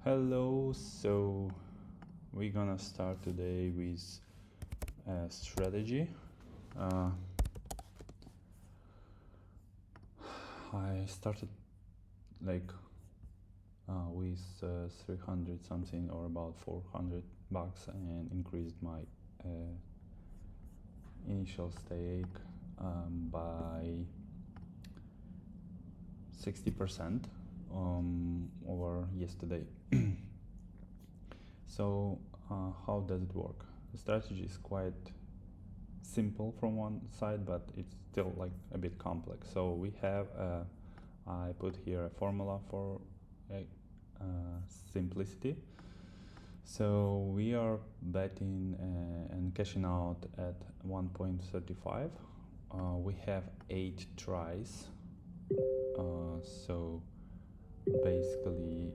Hello, so we're gonna start today with strategy. Uh, I started like with 300 something or about $400 and increased my initial stake by 60% over yesterday. So how does it work? The strategy is quite simple from one side, but it's still like a bit complex. So we have I put here a formula for simplicity. So we are betting and cashing out at 1.35. We have 8 tries. So basically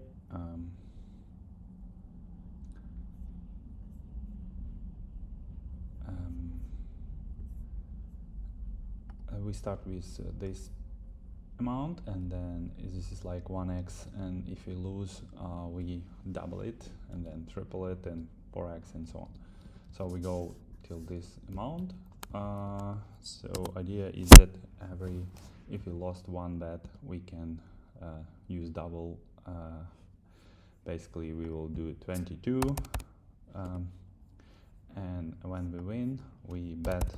we start with this amount, and then this is like 1x, and if we lose we double it and then triple it and 4x and so on. So we go till this amount. So idea is that if we lost one bet, we can use double. Basically we will do 22, and when we win we bet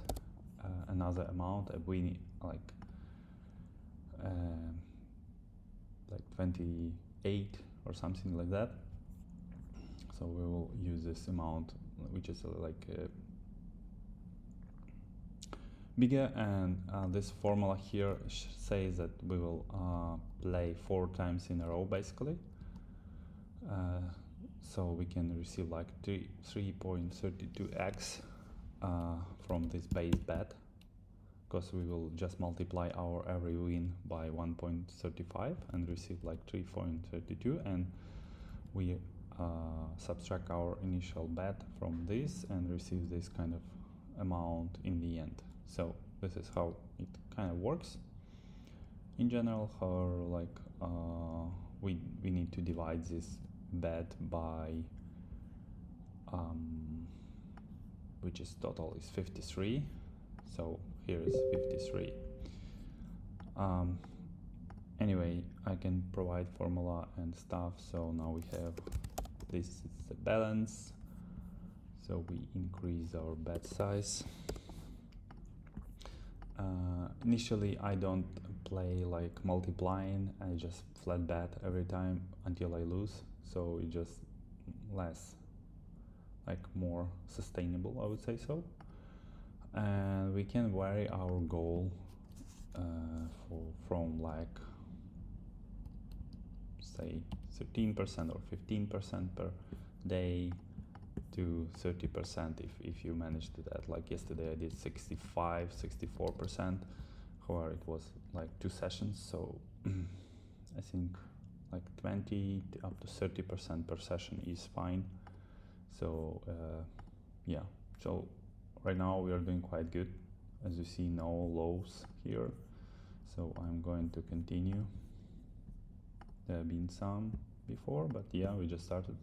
another amount. We need like 28 or something like that. So we will use this amount, which is bigger, and this formula here says that we will play 4 times in a row basically. So we can receive like 3.32x from this base bet, because we will just multiply our every win by 1.35 and receive like 3.32, and we subtract our initial bet from this and receive this kind of amount in the end. So this is how it kind of works in general. How like we need to divide this bet by which is total is 53. So here is 53. Anyway, I can provide formula and stuff. So now we have this is the balance. So we increase our bet size. Initially I don't play like multiplying, I just flat bet every time until I lose. So it just less like more sustainable, I would say so. And we can vary our goal from like say 13% or 15% per day to 30% if you manage to that. Like yesterday I did 64%. However, it was like 2 sessions, so I think like 20 to up to 30% per session is fine. So yeah, so right now we are doing quite good. As you see, no lows here, so I'm going to continue. There have been some before, but yeah, we just started.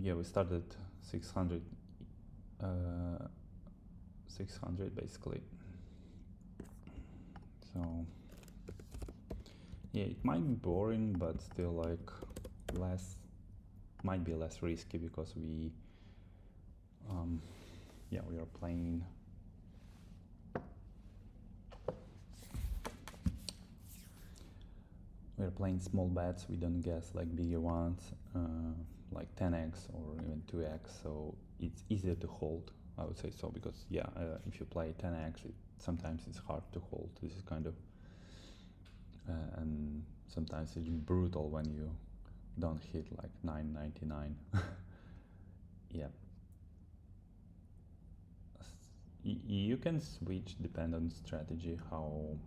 Yeah, we started 600 basically. So yeah, it might be boring, but still like might be less risky, because we we are playing small bets. We don't guess like bigger ones, like 10x or even 2x, so it's easier to hold, I would say so, because if you play 10x, sometimes it's hard to hold. This is kind of and sometimes it's brutal when you don't hit like 9.99. Yeah, you can switch depend on strategy, how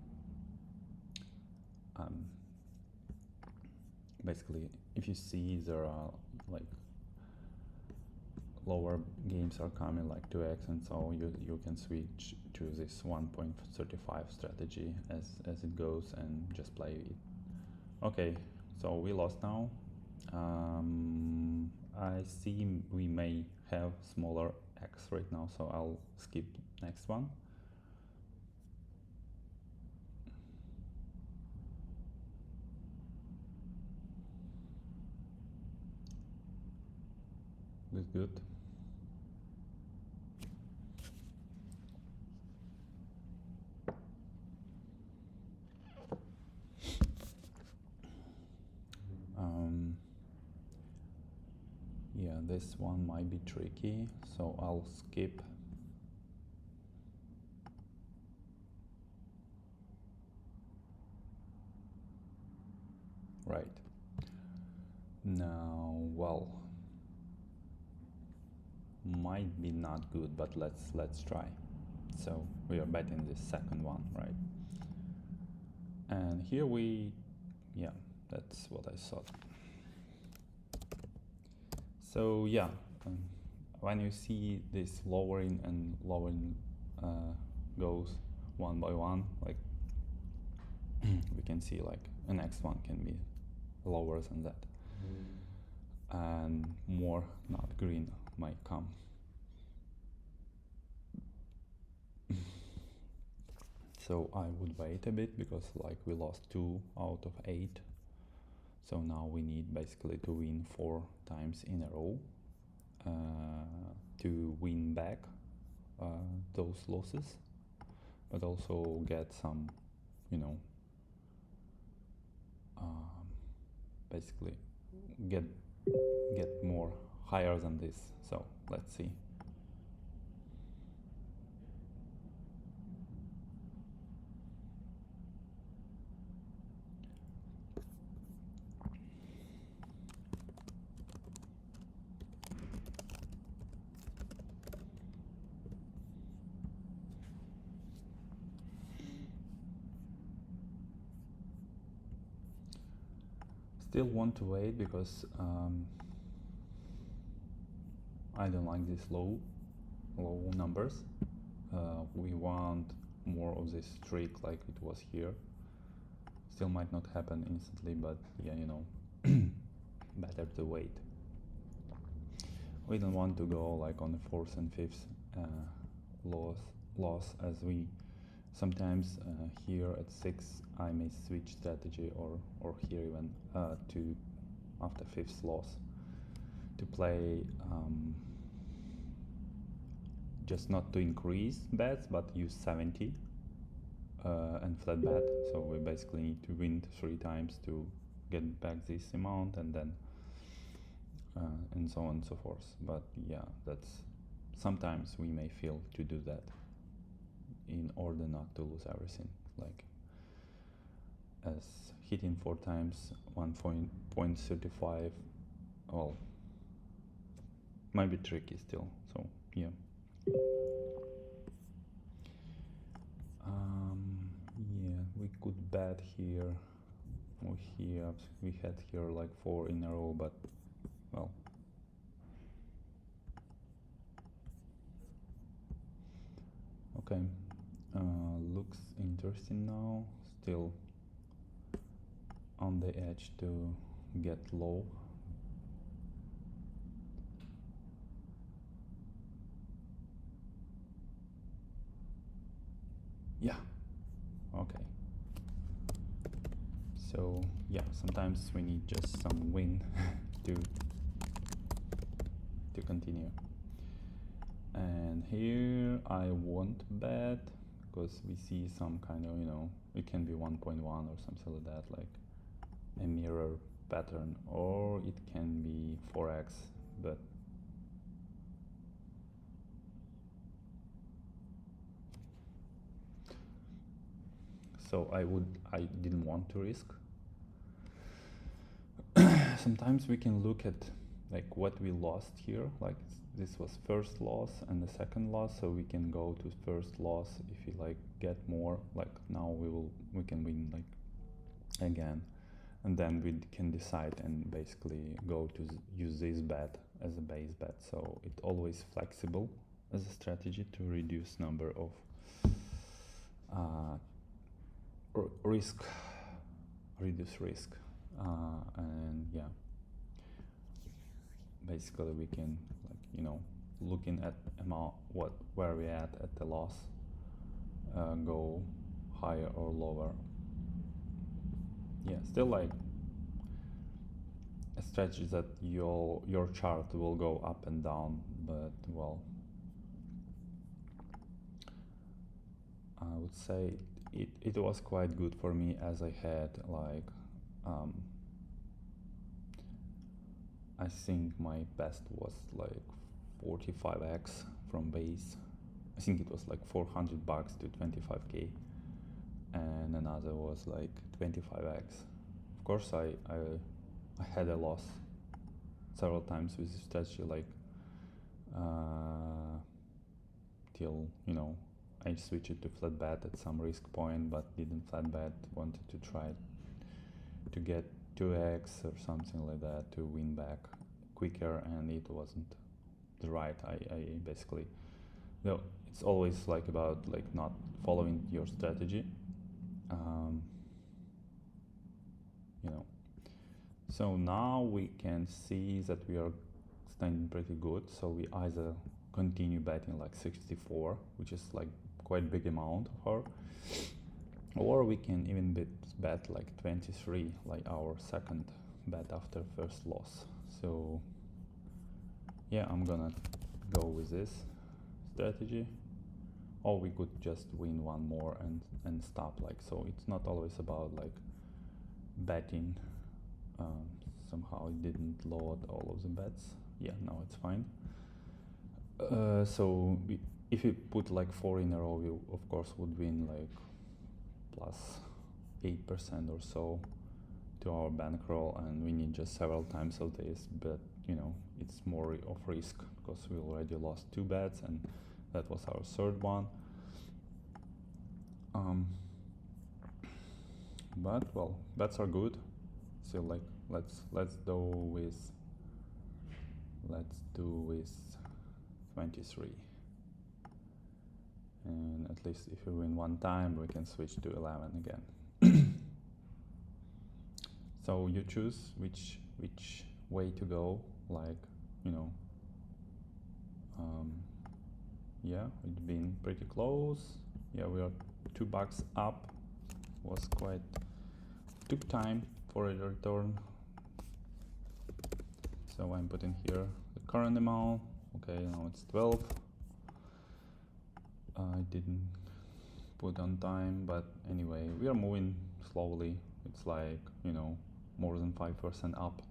basically if you see there are like lower games are coming like 2x, and so you can switch to this 1.35 strategy as it goes and just play it. Okay, So we lost now. I see we may have smaller X right now, so I'll skip next one. Good. Yeah, this one might be tricky, so I'll skip. Right. Now, well, might be not good, but let's try. So we are betting this second one, right? And here yeah, that's what I thought. So yeah, when you see this lowering and lowering goes one by one, like we can see like the next one can be lower than that, and more not green might come. So I would wait a bit because like we lost 2 out of 8. So now we need basically to win 4 times in a row to win back those losses, but also get some, you know, basically get more higher than this. So let's see. Still want to wait because I don't like these low numbers. We want more of this streak like it was here. Still might not happen instantly, but yeah, you know, better to wait. We don't want to go like on the 4th and 5th loss as we sometimes here at 6 I may switch strategy or here even to after 5th loss to play just not to increase bets but use 70 and flat bet, so we basically need to win 3 times to get back this amount and then and so on and so forth. But yeah, that's sometimes we may fail to do that in order not to lose everything, like as hitting 4 times 1.35, well, might be tricky still, so yeah. Yeah, we could bet here. We had here like 4 in a row, but well, okay. Looks interesting now. Still on the edge to get low. Yeah. Okay. So yeah, sometimes we need just some win to continue. And here I won't bet because we see some kind of, you know, it can be 1.1 or something like that, like a mirror pattern, or it can be 4x, but so I didn't want to risk. Sometimes we can look at like what we lost here, like this was first loss and the second loss, so we can go to first loss if we like get more, like now we can win like again, and then we can decide and basically go to use this bet as a base bet. So it's always flexible as a strategy to reduce number of reduce risk. And yeah, basically we can, like, you know, looking at amount where we at the loss, go higher or lower. Yeah, still like a strategy that your chart will go up and down, but well, I would say it was quite good for me, as I had like I think my best was like 45x from base. I think it was like $400 to 25k, and another was like 25x. Of course, I had a loss several times with this strategy, like till, you know, I switched it to flat bet at some risk point, but didn't flat bet. Wanted to try to get 2x or something like that to win back quicker, and it wasn't the right. I basically, you know, it's always like about like not following your strategy, you know. So now we can see that we are standing pretty good. So we either continue betting like 64, which is like quite big amount of her, or we can even bet like 23, like our second bet after first loss. So yeah, I'm gonna go with this strategy. Or we could just win one more and stop. Like, so it's not always about like betting. Somehow it didn't load all of the bets. Yeah, now it's fine. So if you put like 4 in a row, you of course would win like plus 8% or so to our bankroll, and we need just several times of this, but you know, it's more of risk because we already lost 2 bets and that was our third one. But well, bets are good. So like let's do with 23, and at least if we win one time we can switch to 11 again. So you choose which way to go, like, you know. Yeah, it's been pretty close. Yeah, we are $2 up. Was quite took time for a return. So I'm putting here the current amount. Okay, now it's 12. I didn't put on time, but anyway, we are moving slowly. It's like, you know, more than 5% up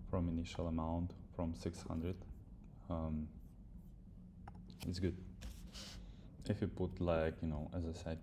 from initial amount, from 600. It's good. If you put like, you know, as I said,